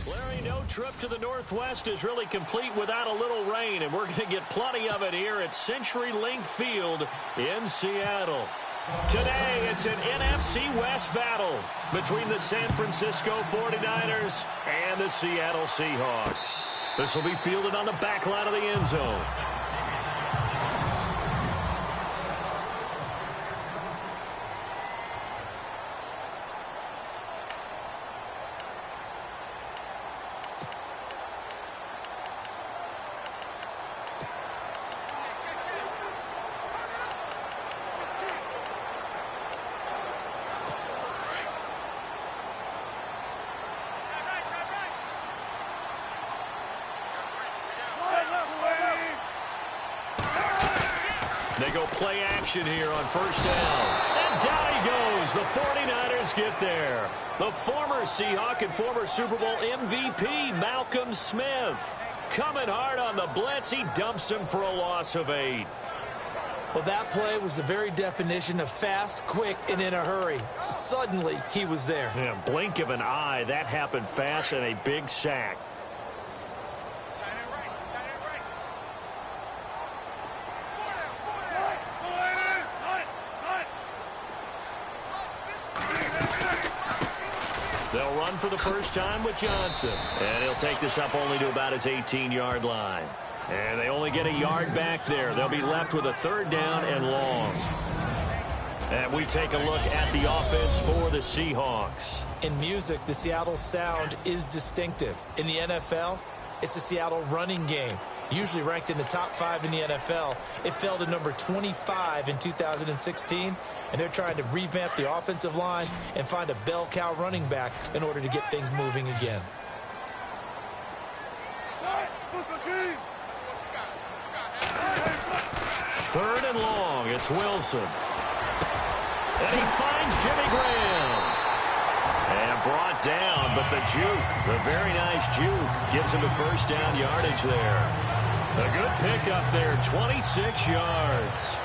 Larry, no trip to the Northwest is really complete without a little rain, and we're going to get plenty of it here at CenturyLink Field in Seattle. Today, it's an NFC West battle between the San Francisco 49ers and the Seattle Seahawks. This will be fielded on the back line of the end zone. They go play action here on first down. And down he goes. The 49ers get there. The former Seahawk and former Super Bowl MVP, Malcolm Smith. Coming hard on the blitz. He dumps him for a loss of 8. Well, that play was the very definition of fast, quick, and in a hurry. Suddenly, he was there. Yeah, blink of an eye. That happened fast and a big sack. They'll run for the first time with Johnson. And he'll take this up only to about his 18-yard line. And they only get a yard back there. They'll be left with a third down and long. And we take a look at the offense for the Seahawks. In music, the Seattle sound is distinctive. In the NFL, it's the Seattle running game. Usually ranked in the top 5 in the NFL. It fell to number 25 in 2016, and they're trying to revamp the offensive line and find a bell cow running back in order to get things moving again. Third and long, it's Wilson. And he finds Jimmy Graham. And brought down, but the juke, the very nice juke, gives him a first down yardage there. A good pickup there, 26 yards.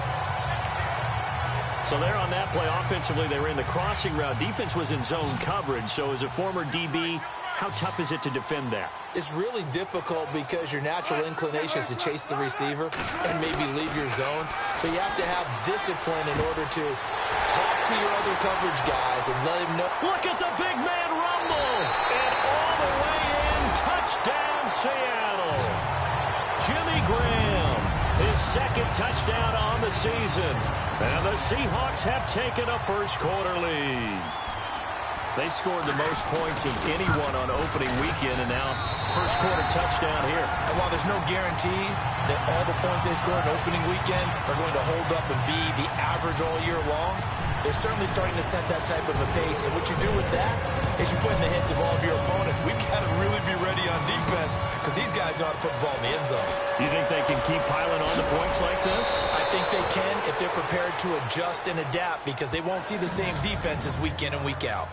So there on that play, offensively, they ran the crossing route. Defense was in zone coverage, so as a former DB, how tough is it to defend that? It's really difficult because your natural inclination is to chase the receiver and maybe leave your zone. So you have to have discipline in order to talk to your other coverage guys and let him know. Look at the big man rumble. And all the way in, touchdown Seattle. Jimmy Graham, his second touchdown on the season. And the Seahawks have taken a first-quarter lead. They scored the most points of anyone on opening weekend, and now first-quarter touchdown here. And while there's no guarantee that all the points they scored on opening weekend are going to hold up and be the average all year long, they're certainly starting to set that type of a pace. And what you do with that is you put in the heads of all of your opponents, we've got to really be ready on defense because these guys know how to put the ball in the end zone. You think they can keep piling on the points like this? I think they can if they're prepared to adjust and adapt because they won't see the same defenses week in and week out.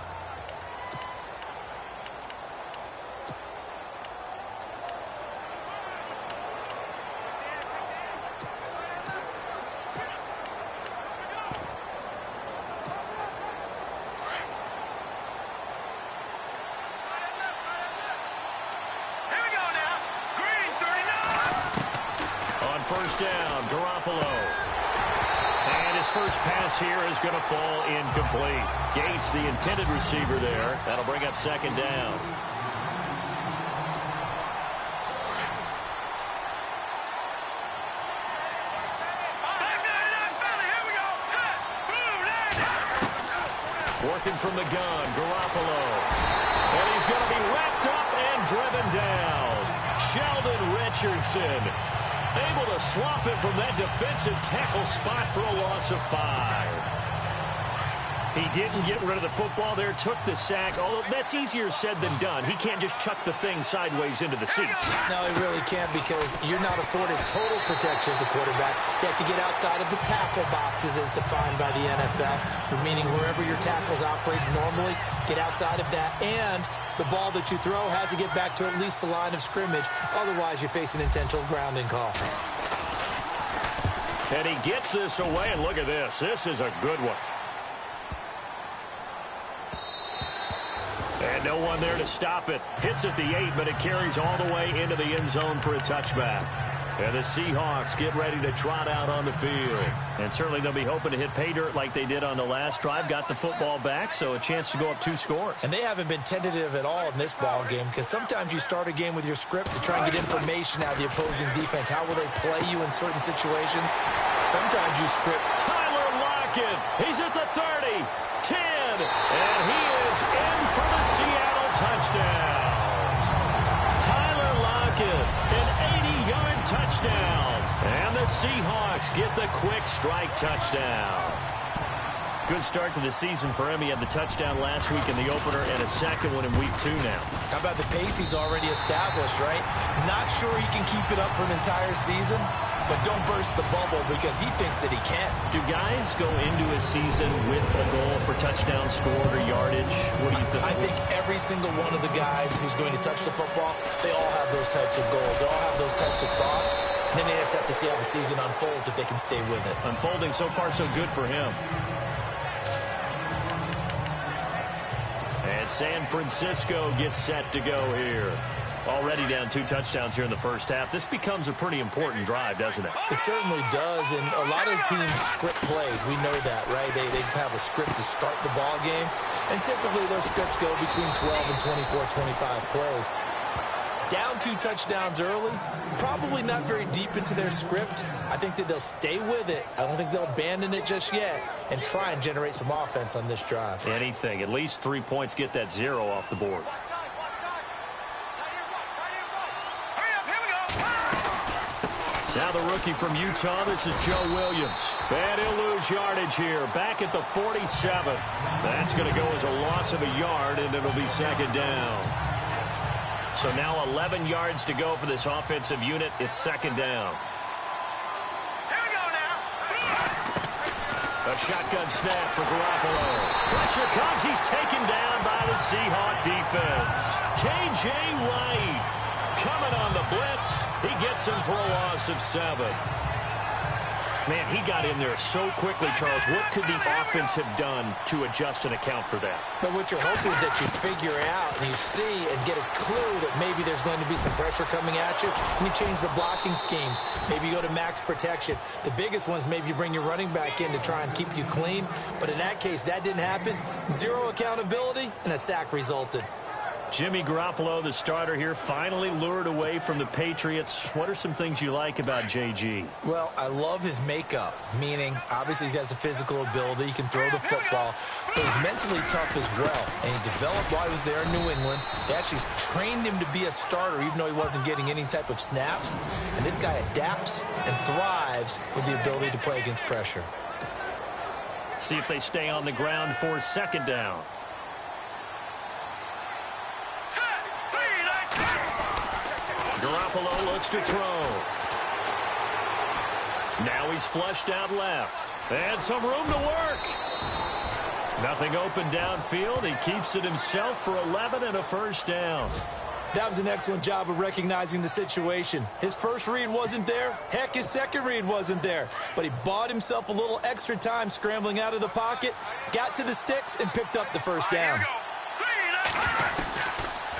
First down, Garoppolo. And his first pass here is going to fall incomplete. Gates, the intended receiver there. That'll bring up second down. Working from the gun, Garoppolo. And he's going to be wrapped up and driven down. Sheldon Richardson able to swap him from that defensive tackle spot for a loss of 5. He didn't get rid of the football there, took the sack. Although that's easier said than done. He can't just chuck the thing sideways into the seats. No, he really can't because you're not afforded total protection as a quarterback. You have to get outside of the tackle boxes as defined by the NFL, meaning wherever your tackles operate normally, get outside of that. And the ball that you throw has to get back to at least the line of scrimmage. Otherwise, you face an intentional grounding call. And he gets this away, and look at this. This is a good one. And No one there to stop it. Hits at the 8, but it carries all the way into the end zone for a touchback. And the Seahawks get ready to trot out on the field. And certainly they'll be hoping to hit pay dirt like they did on the last drive. Got the football back, so a chance to go up 2 scores. And they haven't been tentative at all in this ball game, because sometimes you start a game with your script to try and get information out of the opposing defense. How will they play you in certain situations? Sometimes you script. Tyler Lockett, he's at the 30, 10, and he is in for the Seattle touchdown. Tyler Lockett, an 80-yard touchdown. And the Seahawks get the quick strike touchdown. Good start to the season for him. He had the touchdown last week in the opener and a second one in week 2 now. How about the pace he's already established, right? Not sure he can keep it up for an entire season, but don't burst the bubble because he thinks that he can. Do guys go into a season with a goal for touchdown scored or yardage? What do you think? I think every single one of the guys who's going to touch the football, they all have those types of goals. They all have those types of thoughts. And then they just have to see how the season unfolds if they can stay with it. Unfolding so far so good for him. And San Francisco gets set to go here. Already down 2 touchdowns here in the first half. This becomes a pretty important drive, doesn't it? It certainly does, and a lot of teams script plays. We know that, right? They have a script to start the ball game, and typically those scripts go between 12 and 24, 25 plays. Down 2 touchdowns early, probably not very deep into their script. I think that they'll stay with it. I don't think they'll abandon it just yet and try and generate some offense on this drive. Anything. At least 3 points, get that 0 off the board. Now the rookie from Utah, this is Joe Williams. And he'll lose yardage here, back at the 47. That's going to go as a loss of a yard, and it'll be second down. So now 11 yards to go for this offensive unit. It's second down. Here we go now. A shotgun snap for Garoppolo. Pressure comes. He's taken down by the Seahawk defense. K.J. Wright coming on the blitz. He gets him for a loss of 7. Man, he got in there so quickly, Charles. What could the offense have done to adjust and account for that? But what you're hoping is that you figure out and you see and get a clue that maybe there's going to be some pressure coming at you, and you change the blocking schemes. Maybe you go to max protection. The biggest ones, maybe you bring your running back in to try and keep you clean. But in that case, that didn't happen. 0 accountability, and a sack resulted. Jimmy Garoppolo, the starter here, finally lured away from the Patriots. What are some things you like about JG? Well, I love his makeup, meaning obviously he's got some physical ability. He can throw the football, but he's mentally tough as well. And he developed while he was there in New England. They actually trained him to be a starter, even though he wasn't getting any type of snaps. And this guy adapts and thrives with the ability to play against pressure. See if they stay on the ground for second down. Garoppolo looks to throw. Now he's flushed out left. And some room to work. Nothing open downfield. He keeps it himself for 11 and a first down. That was an excellent job of recognizing the situation. His first read wasn't there. Heck, his second read wasn't there. But he bought himself a little extra time scrambling out of the pocket, got to the sticks, and picked up the first down.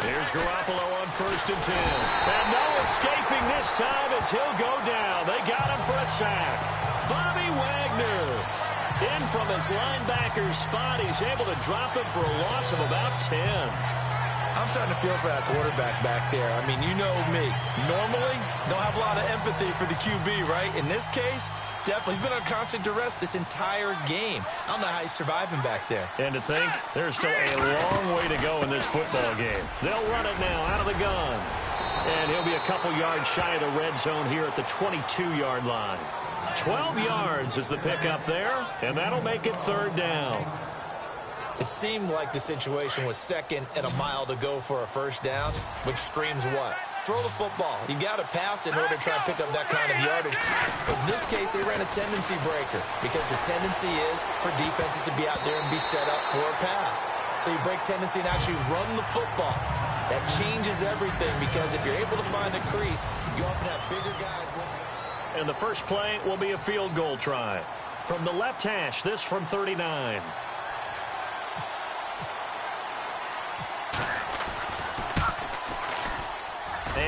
Here's Garoppolo on 1st and 10. And no escaping this time as he'll go down. They got him for a sack. Bobby Wagner in from his linebacker spot. He's able to drop him for a loss of about 10. I'm starting to feel for that quarterback back there. I mean, you know me. Normally, don't have a lot of empathy for the QB, right? In this case, definitely. He's been on constant duress this entire game. I don't know how he's surviving back there. And to think, there's still a long way to go in this football game. They'll run it now out of the gun. And he'll be a couple yards shy of the red zone here at the 22-yard line. 12 yards is the pickup there, and that'll make it third down. It seemed like the situation was second and a mile to go for a first down, which screams what? Throw the football. You got to pass in order to try and pick up that kind of yardage. But in this case, they ran a tendency breaker because the tendency is for defenses to be out there and be set up for a pass. So you break tendency and actually run the football. That changes everything because if you're able to find a crease, you often have bigger guys working. And the first play will be a field goal try. From the left hash, this from 39.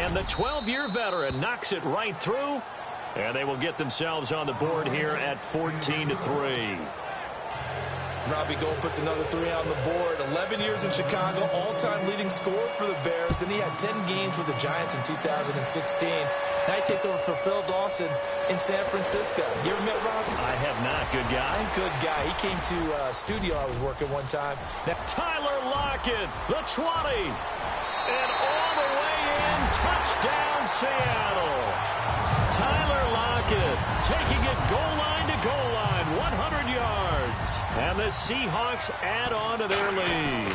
And the 12-year veteran knocks it right through. And they will get themselves on the board here at 14-3. Robbie Gould puts another 3 on the board. 11 years in Chicago, all-time leading scorer for the Bears. Then he had 10 games with the Giants in 2016. Now he takes over for Phil Dawson in San Francisco. You ever met Robbie? I have not. Good guy? Good guy. He came to a studio I was working one time. Now, Tyler Lockett, the 20. And all the way in, touchdown Seattle. Tyler Lockett taking it goal line to goal line, 100 yards. And the Seahawks add on to their lead.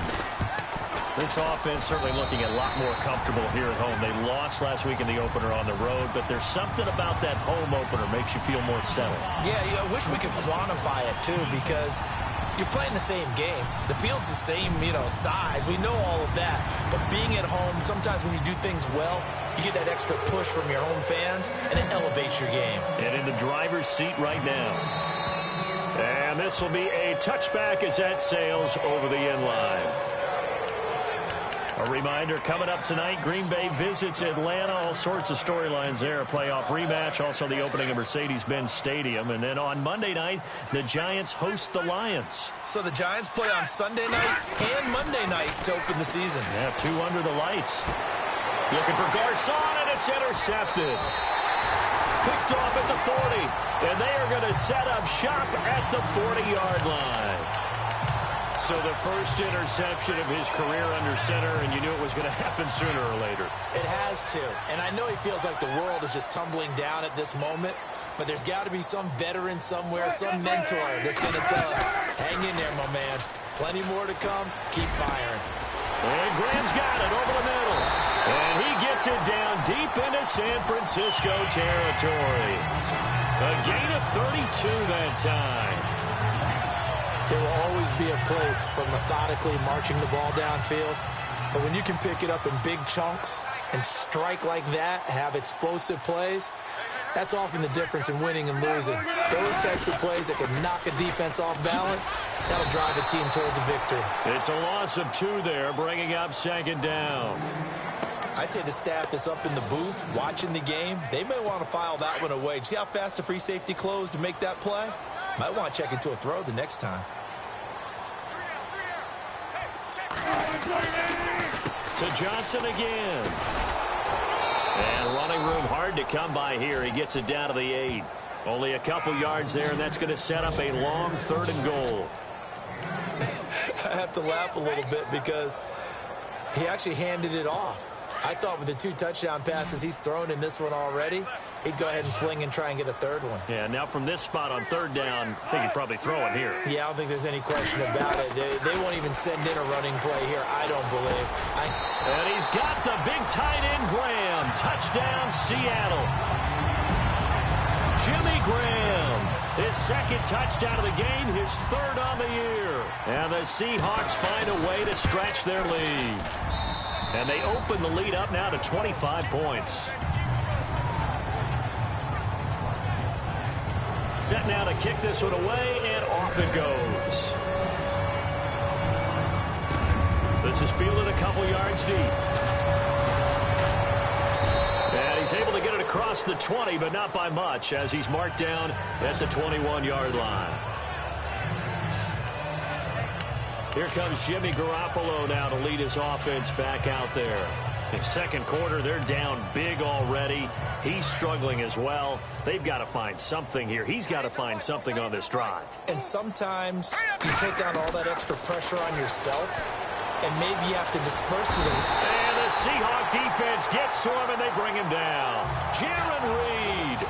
This offense certainly looking a lot more comfortable here at home. They lost last week in the opener on the road, but there's something about that home opener makes you feel more settled. Yeah, I wish we could quantify it, too, because you're playing the same game. The field's the same, size. We know all of that. But being at home, sometimes when you do things well, you get that extra push from your home fans, and it elevates your game. And in the driver's seat right now. And this will be a touchback as that sails over the end line. A reminder, coming up tonight, Green Bay visits Atlanta. All sorts of storylines there. A playoff rematch, also the opening of Mercedes-Benz Stadium. And then on Monday night, the Giants host the Lions. So the Giants play on Sunday night and Monday night to open the season. Yeah, 2 under the lights. Looking for Garcon, and it's intercepted. Picked off at the 40. And they are going to set up shop at the 40-yard line. So the first interception of his career under center, and you knew it was going to happen sooner or later. It has to. And I know he feels like the world is just tumbling down at this moment, but there's got to be some veteran somewhere, some mentor that's going to tell him, hang in there, my man. Plenty more to come. Keep firing. And Graham's got it over the middle. And he gets it down deep into San Francisco territory. A gain of 32 that time. There will always be a place for methodically marching the ball downfield. But when you can pick it up in big chunks and strike like that, have explosive plays, that's often the difference in winning and losing. Those types of plays that can knock a defense off balance, that'll drive a team towards a victory. It's a loss of 2 there, bringing up second down. I'd say the staff that's up in the booth watching the game, they may want to file that one away. See how fast the free safety closed to make that play? Might want to check into a throw the next time. To Johnson again. And running room hard to come by here. He gets it down to the 8. Only a couple yards there, and that's going to set up a long 3rd and goal. I have to laugh a little bit because he actually handed it off. I thought with the 2 touchdown passes he's thrown in this one already, he'd go ahead and fling and try and get a 3rd one. Yeah, now from this spot on 3rd down, I think he'd probably throw it here. Yeah, I don't think there's any question about it. They won't even send in a running play here, I don't believe. And he's got the big tight end, Graham. Touchdown, Seattle. Jimmy Graham, his 2nd touchdown of the game, his 3rd on the year. And the Seahawks find a way to stretch their lead. And they open the lead up now to 25 points. Set now to kick this one away, and off it goes. This is fielded a couple yards deep. And he's able to get it across the 20, but not by much, as he's marked down at the 21-yard line. Here comes Jimmy Garoppolo now to lead his offense back out there. In 2nd quarter, they're down big already. He's struggling as well. They've got to find something here. He's got to find something on this drive. And sometimes you take on all that extra pressure on yourself, and maybe you have to disperse it. And the Seahawk defense gets to him, and they bring him down. Jaron Reed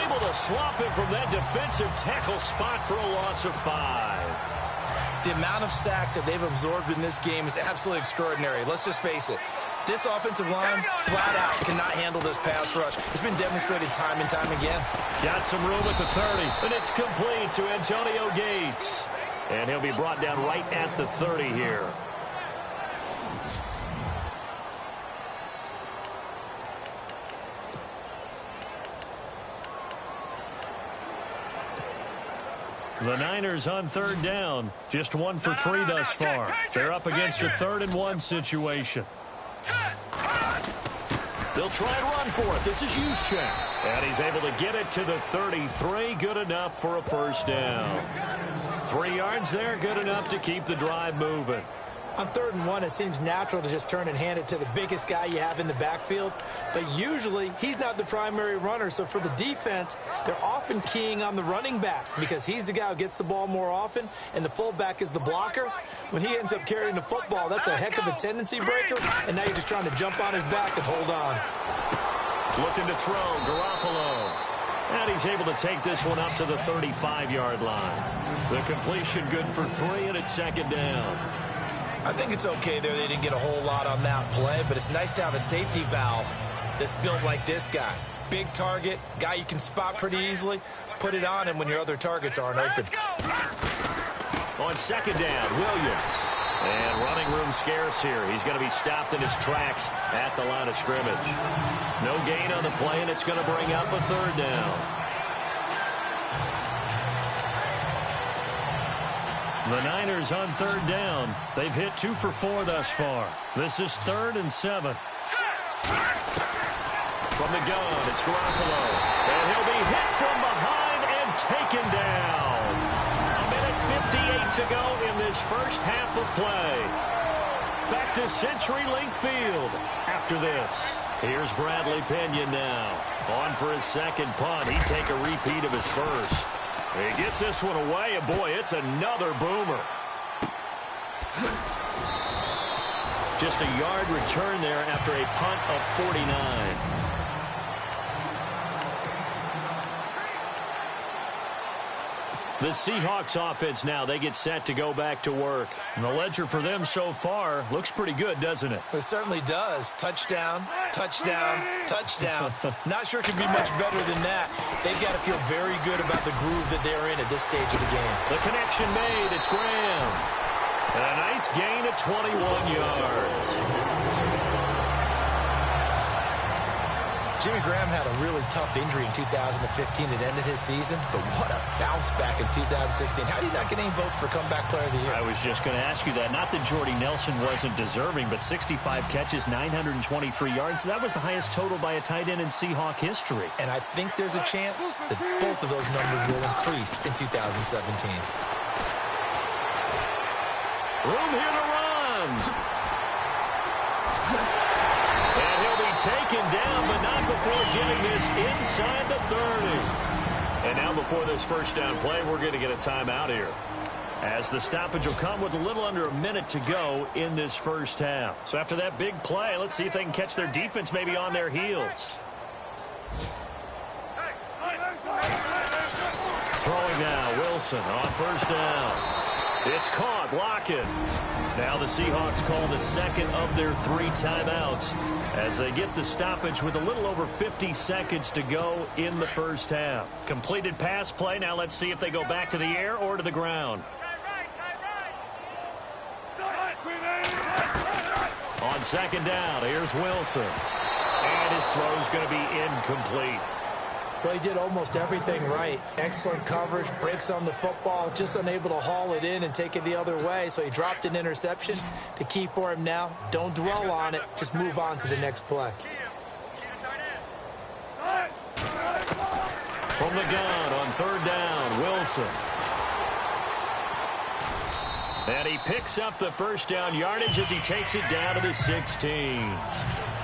able to swamp him from that defensive tackle spot for a loss of 5. The amount of sacks that they've absorbed in this game is absolutely extraordinary. Let's just face it. This offensive line, flat out, cannot handle this pass rush. It's been demonstrated time and time again. Got some room at the 30, and it's complete to Antonio Gates. And he'll be brought down right at the 30 here. The Niners on 3rd down. Just 1 for 3 thus far. They're up against a 3rd and 1 situation. They'll try and run for it. This is Juszczyk. And he's able to get it to the 33. Good enough for a first down. 3 yards there. Good enough to keep the drive moving. On 3rd and 1, it seems natural to just turn and hand it to the biggest guy you have in the backfield. But usually, he's not the primary runner. So for the defense, they're often keying on the running back because he's the guy who gets the ball more often, and the fullback is the blocker. When he ends up carrying the football, that's a heck of a tendency breaker, and now you're just trying to jump on his back and hold on. Looking to throw, Garoppolo. And he's able to take this one up to the 35-yard line. The completion good for 3, and it's 2nd down. I think it's okay there. They didn't get a whole lot on that play, but it's nice to have a safety valve that's built like this guy. Big target, guy you can spot pretty easily. Put it on him when your other targets aren't open. On 2nd down, Williams. And running room scarce here. He's going to be stopped in his tracks at the line of scrimmage. No gain on the play, and it's going to bring up a 3rd down. The Niners on 3rd down. They've hit 2 for 4 thus far. This is 3rd and 7. From the gun, it's Garoppolo. And he'll be hit from behind and taken down. A minute 58 to go in this first half of play. Back to CenturyLink Field after this. Here's Bradley Pinion now. On for his 2nd punt. He'd take a repeat of his first. He gets this one away, and boy, it's another boomer. Just a yard return there after a punt of 49. The Seahawks offense now, they get set to go back to work. And the ledger for them so far looks pretty good, doesn't it? It certainly does. Touchdown, touchdown, touchdown. Not sure it can be much better than that. They've got to feel very good about the groove that they're in at this stage of the game. The connection made. It's Graham. And a nice gain of 21 yards. Jimmy Graham had a really tough injury in 2015 that ended his season, but what a bounce back in 2016. How did he not get any votes for Comeback Player of the Year? I was just going to ask you that. Not that Jordy Nelson wasn't deserving, but 65 catches, 923 yards. That was the highest total by a tight end in Seahawk history. And I think there's a chance that both of those numbers will increase in 2017. Room here to run. And he'll be taken down, but not before getting this inside the 30. And now before this first down play, we're going to get a timeout here, as the stoppage will come with a little under a minute to go in this first half. So after that big play, let's see if they can catch their defense maybe on their heels. Throwing now, Wilson on first down. It's caught, Lockett. Now the Seahawks call the 2nd of their 3 timeouts as they get the stoppage with a little over 50 seconds to go in the first half. Completed pass play. Now let's see if they go back to the air or to the ground. On 2nd down, here's Wilson. And his throw's going to be incomplete. Well, he did almost everything right. Excellent coverage, breaks on the football, just unable to haul it in and take it the other way. So he dropped an interception. The key for him now, don't dwell on it. Just move on to the next play. From the gun on 3rd down, Wilson. And he picks up the first down yardage as he takes it down to the 16.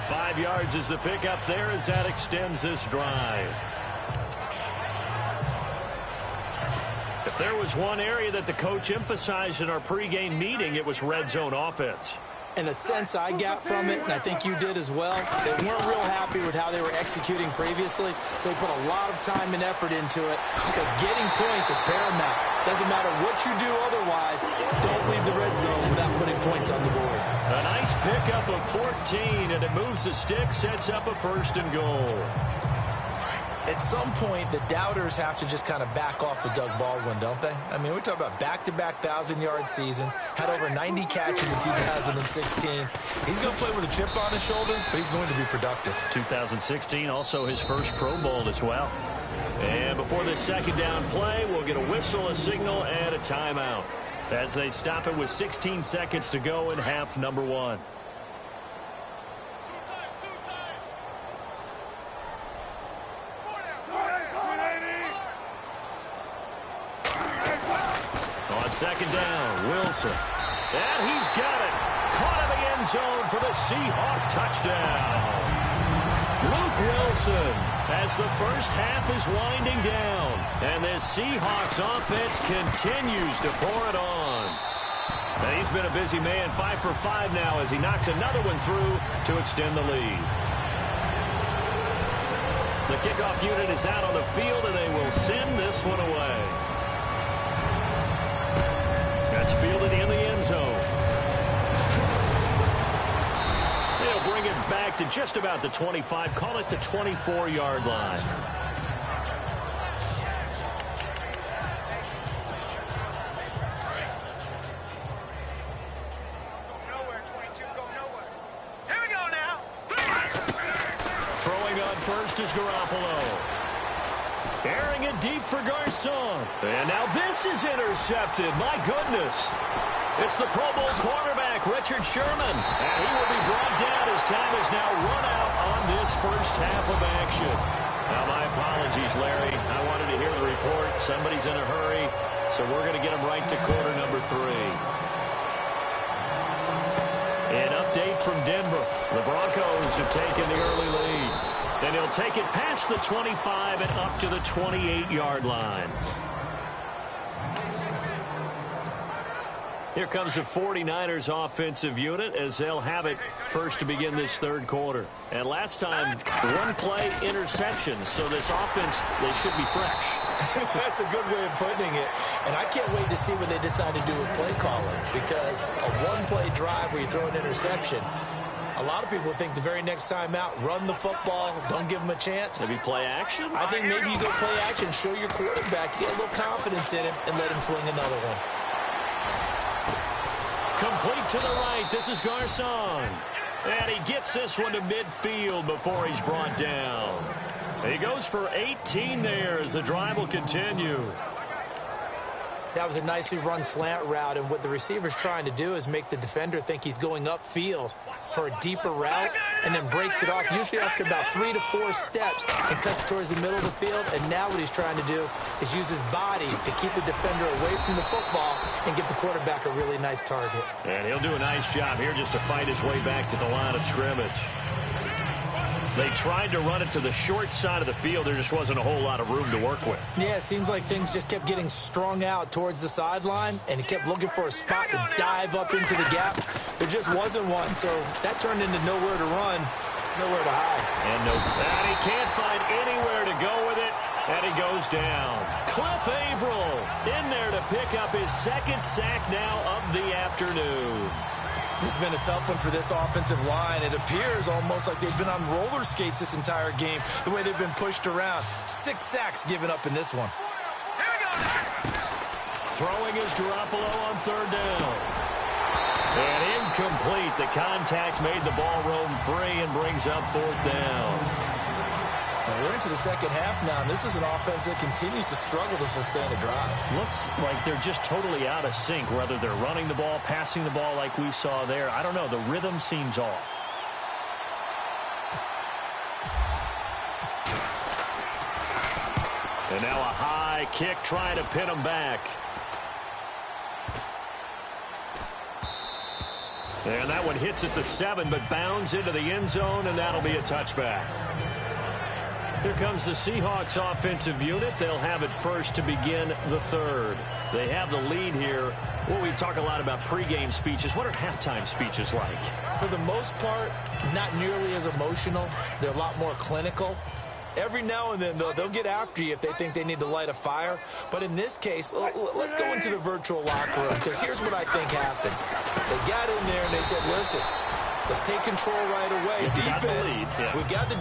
5 yards is the pickup there as that extends this drive. If there was one area that the coach emphasized in our pregame meeting, it was red zone offense. And the sense I got from it, and I think you did as well, they weren't real happy with how they were executing previously, so they put a lot of time and effort into it because getting points is paramount. Doesn't matter what you do otherwise, don't leave the red zone without putting points on the board. A nice pickup of 14, and it moves the stick, sets up a 1st and goal. At some point, the doubters have to just kind of back off with Doug Baldwin, don't they? I mean, we're talking about back-to-back 1,000-yard seasons, had over 90 catches in 2016. He's going to play with a chip on his shoulder, but he's going to be productive. 2016, also his first Pro Bowl as well. And before this 2nd down play, we'll get a whistle, a signal, and a timeout as they stop it with 16 seconds to go in half number 1. second down. Wilson. And he's got it. Caught in the end zone for the Seahawk touchdown. Luke Wilson, as the first half is winding down, and this Seahawks offense continues to pour it on. And he's been a busy man, 5 for 5 now as he knocks another one through to extend the lead. The kickoff unit is out on the field, and they will send this one away. That's fielded in the end zone. They'll bring it back to just about the 25, call it the 24-yard line. First is Garoppolo. Airing it deep for Garcon. And now this is intercepted. My goodness. It's the Pro Bowl quarterback, Richard Sherman. And he will be brought down as time is now run out on this first half of action. Now, my apologies, Larry. I wanted to hear the report. Somebody's in a hurry, so we're going to get him right to quarter number 3. An update from Denver. The Broncos have taken the early lead. And he'll take it past the 25 and up to the 28-yard line. Here comes the 49ers offensive unit as they'll have it first to begin this third quarter. And last time, one play interception, so this offense, they should be fresh. That's a good way of putting it. And I can't wait to see what they decide to do with play calling, because a one-play drive where you throw an interception, a lot of people think the very next time out, run the football, don't give him a chance. Maybe play action? I think maybe you go play action, show your quarterback, get a little confidence in him, and let him fling another one. Complete to the right. This is Garcon. And he gets this one to midfield before he's brought down. He goes for 18 there as the drive will continue. That was a nicely run slant route, and what the receiver's trying to do is make the defender think he's going upfield for a deeper route and then breaks it off, usually after about 3 to 4 steps, and cuts towards the middle of the field. And now what he's trying to do is use his body to keep the defender away from the football and give the quarterback a really nice target. And he'll do a nice job here just to fight his way back to the line of scrimmage. They tried to run it to the short side of the field. There just wasn't a whole lot of room to work with. Yeah, it seems like things just kept getting strung out towards the sideline, and he kept looking for a spot to dive up into the gap. There just wasn't one, so that turned into nowhere to run, nowhere to hide. And he can't find anywhere to go with it, and he goes down. Cliff Averill in there to pick up his second sack now of the afternoon. This has been a tough one for this offensive line. It appears almost like they've been on roller skates this entire game, the way they've been pushed around. 6 sacks given up in this one. Throwing is Garoppolo on third down. And incomplete. The contact made the ball roam free and brings up fourth down. And we're into the second half now, and this is an offense that continues to struggle to sustain a drive. Looks like they're just totally out of sync, whether they're running the ball, passing the ball like we saw there. I don't know. The rhythm seems off. And now a high kick trying to pin him back. And that one hits at the 7, but bounds into the end zone, and that'll be a touchback. Here comes the Seahawks offensive unit. They'll have it first to begin the third. They have the lead here. Well, we talk a lot about pregame speeches. What are halftime speeches like? For the most part, not nearly as emotional. They're a lot more clinical. Every now and then, though, they'll get after you if they think they need to light a fire. But in this case, let's go into the virtual locker room, because here's what I think happened. They got in there and they said, listen, let's take control right away. Defense, we got the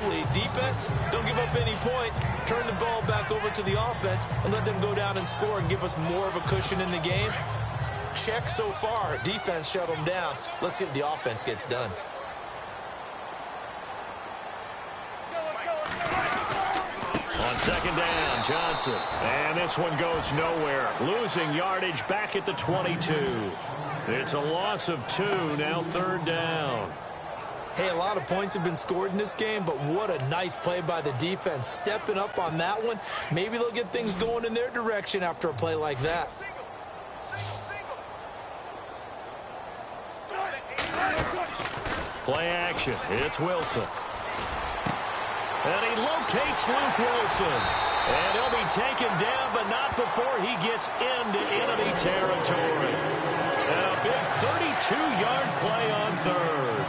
lead. Defense, don't give up any points. Turn the ball back over to the offense and let them go down and score and give us more of a cushion in the game. Check so far. Defense shut them down. Let's see if the offense gets done. On second down, Johnson. And this one goes nowhere. Losing yardage back at the 22. It's a loss of 2, now third down. Hey, a lot of points have been scored in this game, but what a nice play by the defense. Stepping up on that one. Maybe they'll get things going in their direction after a play like that. Play action. It's Wilson. And he locates Luke Wilson. And he'll be taken down, but not before he gets into enemy territory. And a big 32-yard play on third.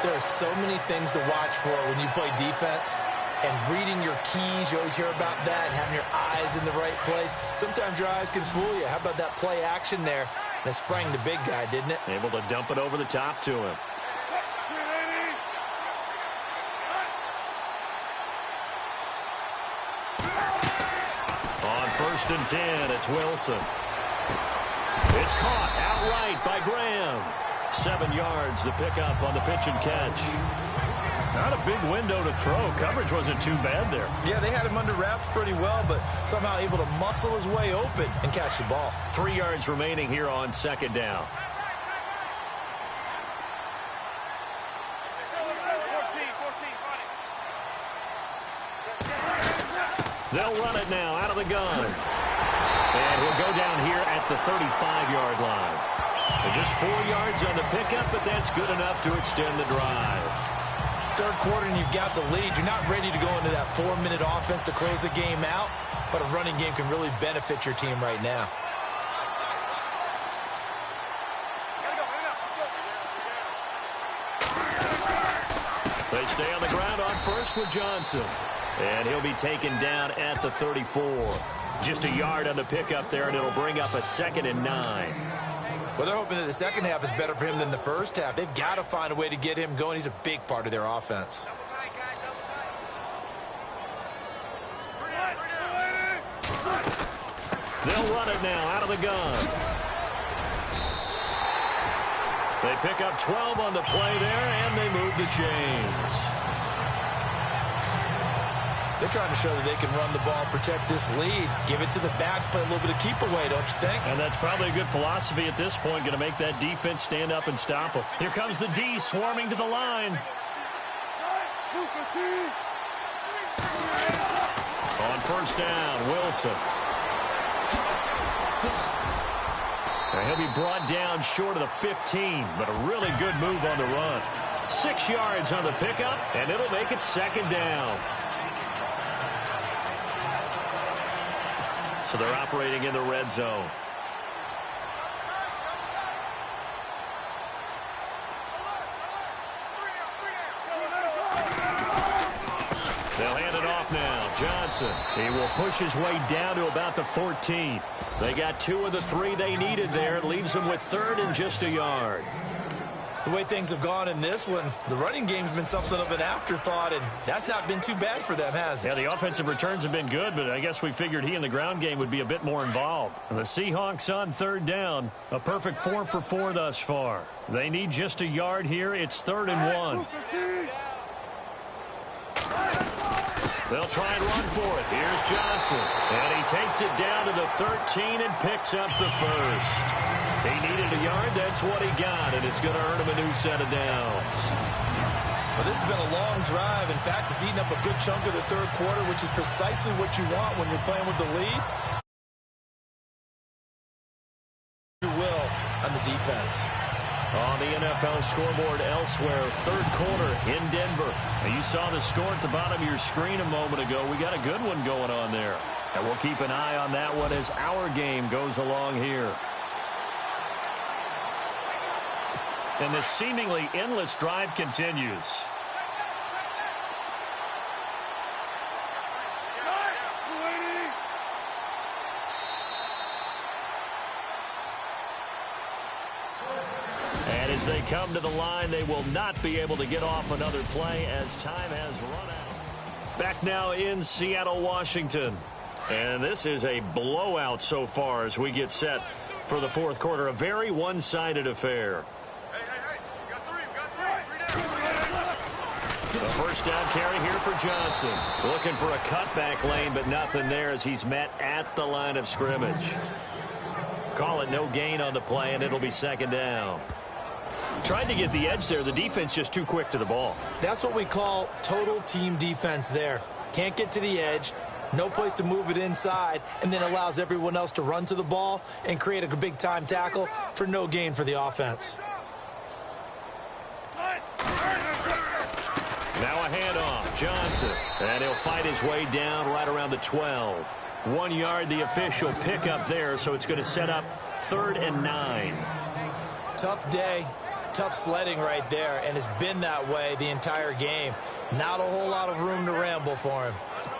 There are so many things to watch for when you play defense. And reading your keys, you always hear about that, and having your eyes in the right place. Sometimes your eyes can fool you. How about that play action there? And it sprang the big guy, didn't it? Able to dump it over the top to him. On 1st and 10, it's Wilson. It's caught outright by Graham. 7 yards, the pickup on the pitch and catch. Not a big window to throw. Coverage wasn't too bad there. Yeah, they had him under wraps pretty well, but somehow able to muscle his way open and catch the ball. 3 yards remaining here on 2nd down. They'll run it now out of the gun. And he'll go down here at the 35-yard line. And just 4 yards on the pickup, but that's good enough to extend the drive. Third quarter and you've got the lead. You're not ready to go into that 4-minute offense to close the game out, but a running game can really benefit your team right now. They stay on the ground on first with Johnson. And he'll be taken down at the 34. Just a yard on the pickup there, and it'll bring up a 2nd and 9. Well, they're hoping that the second half is better for him than the first half. They've got to find a way to get him going. He's a big part of their offense. They'll run it now out of the gun. They pick up 12 on the play there, and they move the chains. They're trying to show that they can run the ball, protect this lead, give it to the backs, play a little bit of keep away, don't you think? And that's probably a good philosophy at this point, going to make that defense stand up and stop them. Here comes the D swarming to the line. On 1st down, Wilson. Now he'll be brought down short of the 15, but a really good move on the run. 6 yards on the pickup, and it'll make it 2nd down. So they're operating in the red zone. They'll hand it off now. Johnson. He will push his way down to about the 14. They got 2 of the 3 they needed there. It leaves them with 3rd and just a yard. The way things have gone in this one, the running game's been something of an afterthought, and that's not been too bad for them, has it? Yeah, the offensive returns have been good, but I guess we figured he in the ground game would be a bit more involved. And the Seahawks on 3rd down, a perfect 4 for 4 thus far. They need just a yard here. It's 3rd and 1. They'll try and run for it. Here's Johnson. And he takes it down to the 13 and picks up the 1st. He needed a yard. That's what he got, and it's going to earn him a new set of downs. Well, this has been a long drive. In fact, it's eaten up a good chunk of the third quarter, which is precisely what you want when you're playing with the lead. You will on the defense. On the NFL scoreboard elsewhere, third quarter in Denver. Now, you saw the score at the bottom of your screen a moment ago. We got a good one going on there. And we'll keep an eye on that one as our game goes along here. And this seemingly endless drive continues. And as they come to the line, they will not be able to get off another play as time has run out. Back now in Seattle, Washington. And this is a blowout so far as we get set for the fourth quarter. A very one-sided affair. The first down carry here for Johnson. Looking for a cutback lane, but nothing there as he's met at the line of scrimmage. Call it no gain on the play, and it'll be 2nd down. Tried to get the edge there. The defense just too quick to the ball. That's what we call total team defense there. Can't get to the edge, no place to move it inside, and then allows everyone else to run to the ball and create a big-time tackle for no gain for the offense. Now a handoff. Johnson. And he'll fight his way down right around the 12. 1 yard, the official pickup there, so it's going to set up 3rd and 9. Tough day, tough sledding right there, and it's been that way the entire game. Not a whole lot of room to ramble for him.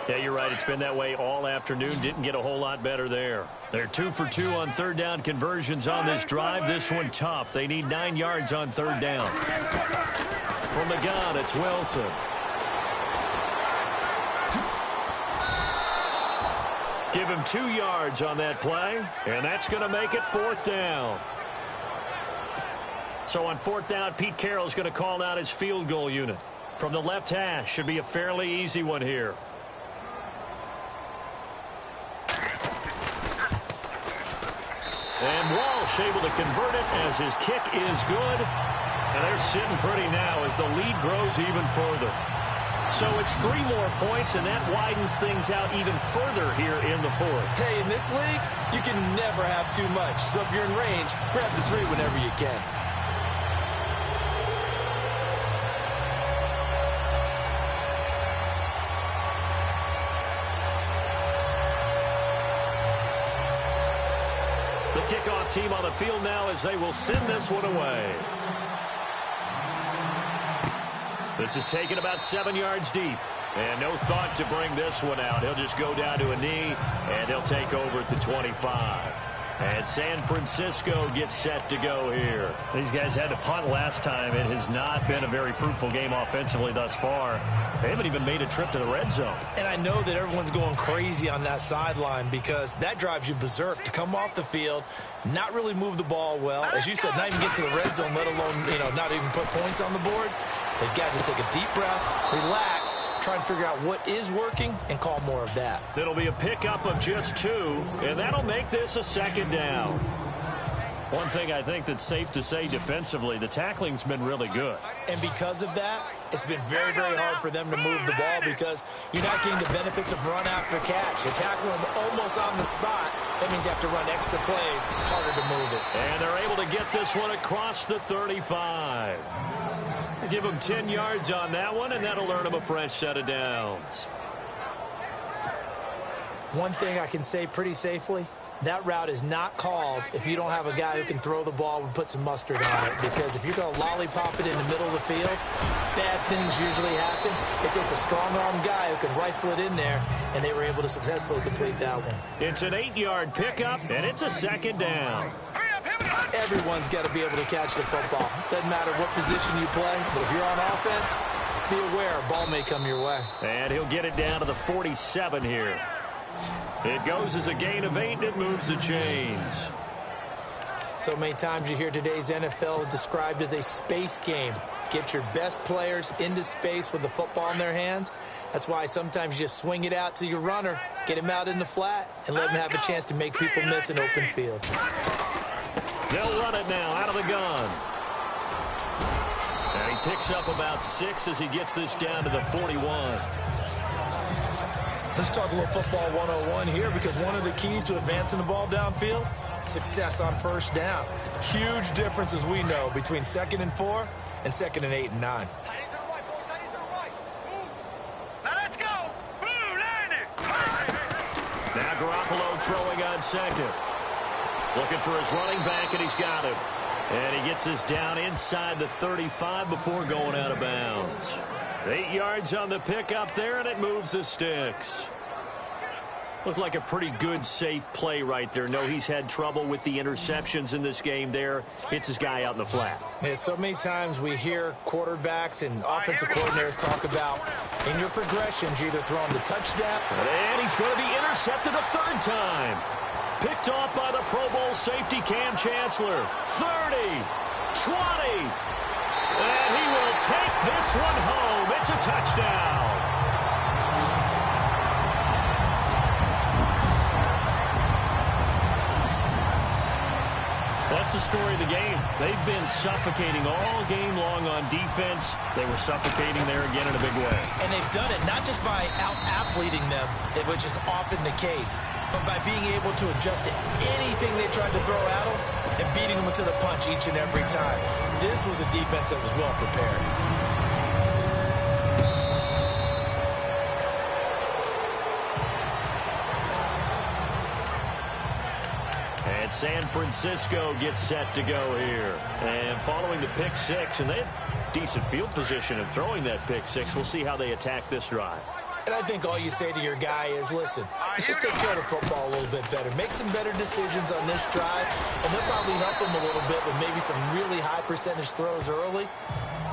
Yeah, you're right. It's been that way all afternoon. Didn't get a whole lot better there. They're 2 for 2 on 3rd down conversions on this drive. This one tough. They need 9 yards on 3rd down. From the gun, it's Wilson. Give him 2 yards on that play, and that's going to make it 4th down. So on 4th down, Pete Carroll's going to call out his field goal unit. From the left hash, should be a fairly easy one here. And Walsh able to convert it as his kick is good. And they're sitting pretty now as the lead grows even further. So it's 3 more points, and that widens things out even further here in the 4th. Hey, in this league, you can never have too much. So if you're in range, grab the 3 whenever you can. The kickoff team on the field now as they will send this one away. This is taken about 7 yards deep. And no thought to bring this one out. He'll just go down to a knee, and he'll take over at the 25. And San Francisco gets set to go here. These guys had to punt last time. It has not been a very fruitful game offensively thus far. They haven't even made a trip to the red zone. And I know that everyone's going crazy on that sideline because that drives you berserk to come off the field, not really move the ball well. As you said, not even get to the red zone, let alone, not even put points on the board. They've got to just take a deep breath, relax, try and figure out what is working and call more of that. It'll be a pickup of just 2, and that'll make this a 2nd down. One thing I think that's safe to say defensively, the tackling's been really good. And because of that, it's been very, very hard for them to move the ball because you're not getting the benefits of run after catch. You're tackling them almost on the spot. That means you have to run extra plays, harder to move it. And they're able to get this one across the 35. Give them 10 yards on that one, and that'll earn them a fresh set of downs. One thing I can say pretty safely, that route is not called if you don't have a guy who can throw the ball and put some mustard on it. Because if you're going to lollipop it in the middle of the field, bad things usually happen. It takes a strong-arm guy who can rifle it in there, and they were able to successfully complete that one. It's an 8-yard pickup, and it's a 2nd down. Everyone's got to be able to catch the football. Doesn't matter what position you play, but if you're on offense, be aware a ball may come your way. And he'll get it down to the 47 here. It goes as a gain of 8, and it moves the chains. So many times you hear today's NFL described as a space game. Get your best players into space with the football in their hands. That's why sometimes you just swing it out to your runner, get him out in the flat, and let him have a chance to make people miss an open field. They'll run it now out of the gun. And he picks up about 6 as he gets this down to the 41. Let's talk a little football 101 here because one of the keys to advancing the ball downfield, success on 1st down. Huge difference, as we know, between 2nd and 4 and 2nd and 8 and 9. Now Garoppolo throwing on 2nd. Looking for his running back, and he's got him. And he gets this down inside the 35 before going out of bounds. 8 yards on the pickup there, and it moves the sticks. Looked like a pretty good, safe play right there. No, he's had trouble with the interceptions in this game there. Hits his guy out in the flat. Yeah, so many times we hear quarterbacks and offensive coordinators talk about in your progressions, you're either throwing the touchdown. And he's going to be intercepted a 3rd time. Picked off by the Pro Bowl safety Cam Chancellor. 30, 20. And he will take this one home. It's a touchdown. That's the story of the game. They've been suffocating all game long on defense. They were suffocating there again in a big way. And they've done it not just by out-athleting them, which is often the case, but by being able to adjust to anything they tried to throw at them and beating them to the punch each and every time. This was a defense that was well prepared. San Francisco gets set to go here. And following the pick six, and they have decent field position in throwing that pick six. We'll see how they attack this drive. And I think all you say to your guy is, listen, let's just take care of the football a little bit better. Make some better decisions on this drive, and they'll probably help him a little bit with maybe some really high percentage throws early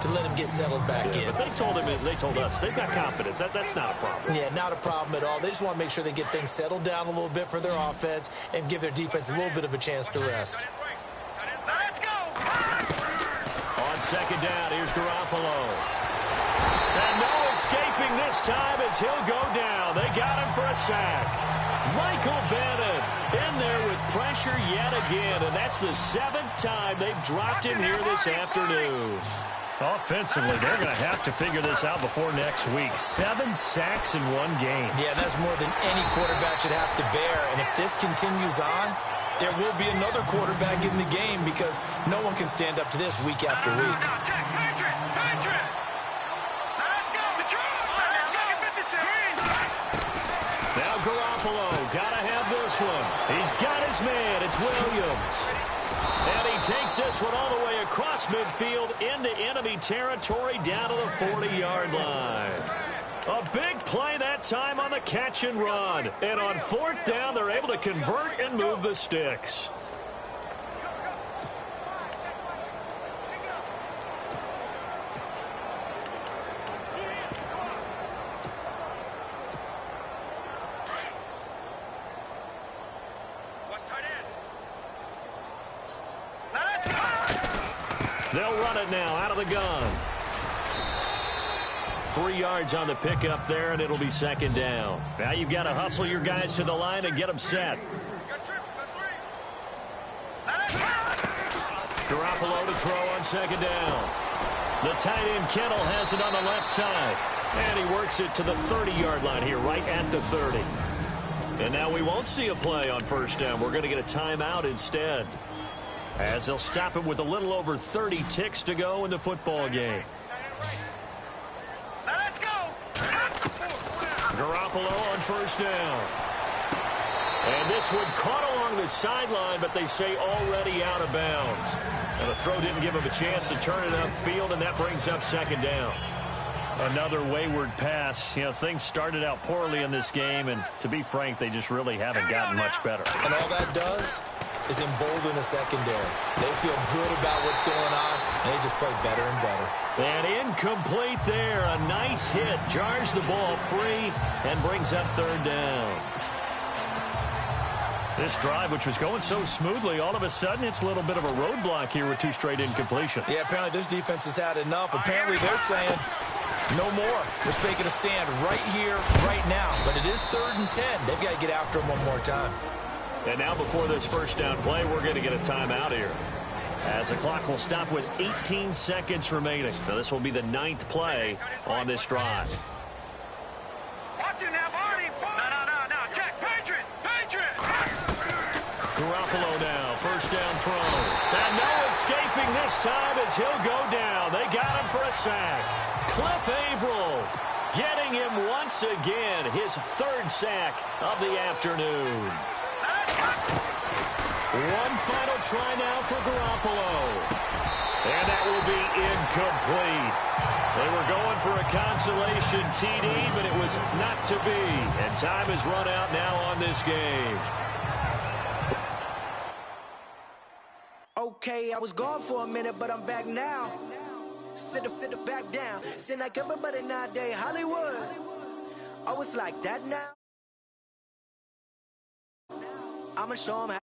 to let him get settled back in. But they told us they've got confidence. That's not a problem. Yeah, not a problem at all. They just want to make sure they get things settled down a little bit for their offense and give their defense a little bit of a chance to rest. Let's go. On second down, here's Garoppolo. And no escaping this time as he'll go down. They got him for a sack. Michael Bennett in there with pressure yet again, and that's the 7th time they've dropped him here this afternoon. Offensively, they're going to have to figure this out before next week. 7 sacks in one game. Yeah, that's more than any quarterback should have to bear. And if this continues on, there will be another quarterback in the game because no one can stand up to this week after week. Now Garoppolo, got to have this one. He's got his man. It's Williams. And he takes this one all the way across midfield into enemy territory down to the 40-yard line. A big play that time on the catch and run. And on 4th down, they're able to convert and move the sticks. They'll run it now out of the gun. 3 yards on the pickup there, and it'll be 2nd down. Now you've got to hustle your guys to the line and get them set. Garoppolo to throw on 2nd down. The tight end Kittle has it on the left side. And he works it to the 30-yard line here, right at the 30. And now we won't see a play on 1st down. We're going to get a timeout instead, as they'll stop it with a little over 30 ticks to go in the football game. Let's go. Garoppolo on 1st down. And this one caught along the sideline, but they say already out of bounds. And the throw didn't give him a chance to turn it upfield, and that brings up 2nd down. Another wayward pass. You know, things started out poorly in this game, and to be frank, they just really haven't gotten much better. And all that does is embolden a secondary. They feel good about what's going on, and they just play better and better. And incomplete there. A nice hit. Jars the ball free and brings up 3rd down. This drive, which was going so smoothly, all of a sudden it's a little bit of a roadblock here with 2 straight incompletions. Yeah, apparently this defense has had enough. Apparently they're saying no more. They're making a stand right here, right now. But it is 3rd and 10. They've got to get after him one more time. And now before this 1st down play, we're going to get a timeout here, as the clock will stop with 18 seconds remaining. Now this will be the 9th play on this drive. Watch it now, Barney. No. Check. Patriot. Garoppolo now, 1st down throw. And no escaping this time as he'll go down. They got him for a sack. Cliff Averill getting him once again, his 3rd sack of the afternoon. One final try now for Garoppolo. And that will be incomplete. They were going for a consolation TD, but it was not to be. And time has run out now on this game. Okay, I was gone for a minute, but I'm back now. Sit the back down. Seem like everybody nowadays, Hollywood. Oh, it's like that now. I'ma show 'em how.